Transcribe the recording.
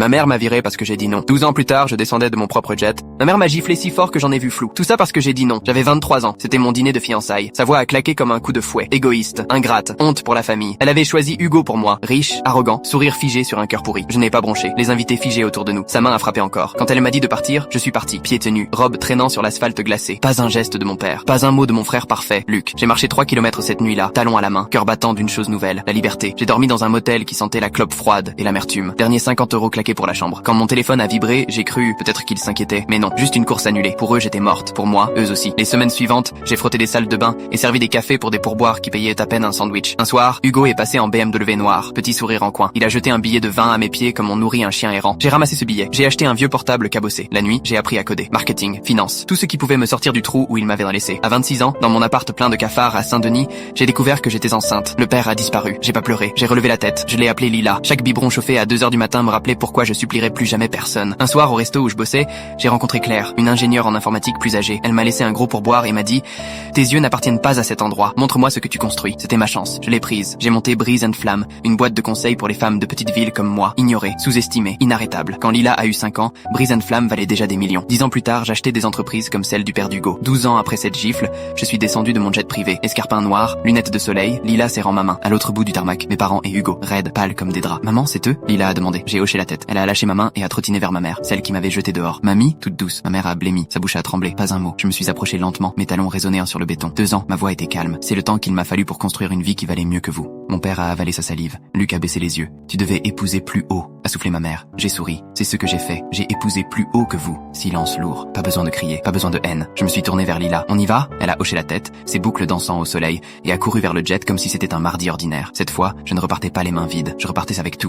Ma mère m'a viré parce que j'ai dit non. 12 ans plus tard, je descendais de mon propre jet. Ma mère m'a giflé si fort que j'en ai vu flou. Tout ça parce que j'ai dit non. J'avais 23 ans. C'était mon dîner de fiançailles. Sa voix a claqué comme un coup de fouet. Égoïste, ingrate, honte pour la famille. Elle avait choisi Hugo pour moi. Riche, arrogant, sourire figé sur un cœur pourri. Je n'ai pas bronché. Les invités figés autour de nous. Sa main a frappé encore. Quand elle m'a dit de partir, je suis parti. Pieds tenus, robe traînant sur l'asphalte glacé. Pas un geste de mon père. Pas un mot de mon frère parfait, Luc. J'ai marché 3 kilomètres cette nuit-là, talon à la main, cœur battant d'une chose nouvelle, la liberté. J'ai dormi dans un motel qui sentait la clope froide et l'amertume. Dernier 50 € claqués pour la chambre. Quand mon téléphone a vibré, j'ai cru peut-être qu'ils s'inquiétaient. Mais non, juste une course annulée. Pour eux, j'étais morte. Pour moi, eux aussi. Les semaines suivantes, j'ai frotté des salles de bain et servi des cafés pour des pourboires qui payaient à peine un sandwich. Un soir, Hugo est passé en BMW noir, petit sourire en coin. Il a jeté un billet de 20 à mes pieds comme on nourrit un chien errant. J'ai ramassé ce billet. J'ai acheté un vieux portable cabossé. La nuit, j'ai appris à coder. Marketing, finance, tout ce qui pouvait me sortir du trou où il m'avait laissé. À 26 ans, dans mon appart plein de cafards à Saint-Denis, j'ai découvert que j'étais enceinte. Le père a disparu. J'ai pas pleuré. J'ai relevé la tête. Je l'ai appelé Lila. Chaque biberon chauffé à 2 heures du matin me rappelait pourquoi je supplierais plus jamais personne. Un soir, au resto où je bossais, j'ai rencontré Claire, une ingénieure en informatique plus âgée. Elle m'a laissé un gros pourboire et m'a dit « Tes yeux n'appartiennent pas à cet endroit. Montre-moi ce que tu construis. » C'était ma chance. Je l'ai prise. J'ai monté Breeze and Flamme, une boîte de conseils pour les femmes de petites villes comme moi, ignorées, sous-estimées, inarrêtables. Quand Lila a eu 5 ans, Breeze and Flamme valait déjà des millions. 10 ans plus tard, j'achetais des entreprises comme celle du père d'Hugo. 12 ans après cette gifle, je suis descendu de mon jet privé. Escarpin noir, lunettes de soleil, Lila serrant ma main. À l'autre bout du tarmac, mes parents et Hugo, raides, pâles comme des draps. « Maman, c'est eux ?» Lila a demandé. J'ai hoché la tête. Elle a lâché ma main et a trottiné vers ma mère, celle qui m'avait jeté dehors. Mamie, toute douce. Ma mère a blêmi. Sa bouche a tremblé. Pas un mot. Je me suis approché lentement, mes talons résonnaient sur le béton. 2 ans, ma voix était calme. C'est le temps qu'il m'a fallu pour construire une vie qui valait mieux que vous. Mon père a avalé sa salive. Luc a baissé les yeux. Tu devais épouser plus haut, a soufflé ma mère. J'ai souri. C'est ce que j'ai fait. J'ai épousé plus haut que vous. Silence lourd. Pas besoin de crier. Pas besoin de haine. Je me suis tourné vers Lila. On y va? Elle a hoché la tête, ses boucles dansant au soleil, et a couru vers le jet comme si c'était un mardi ordinaire. Cette fois, je ne repartais pas les mains vides. Je repartais avec tout.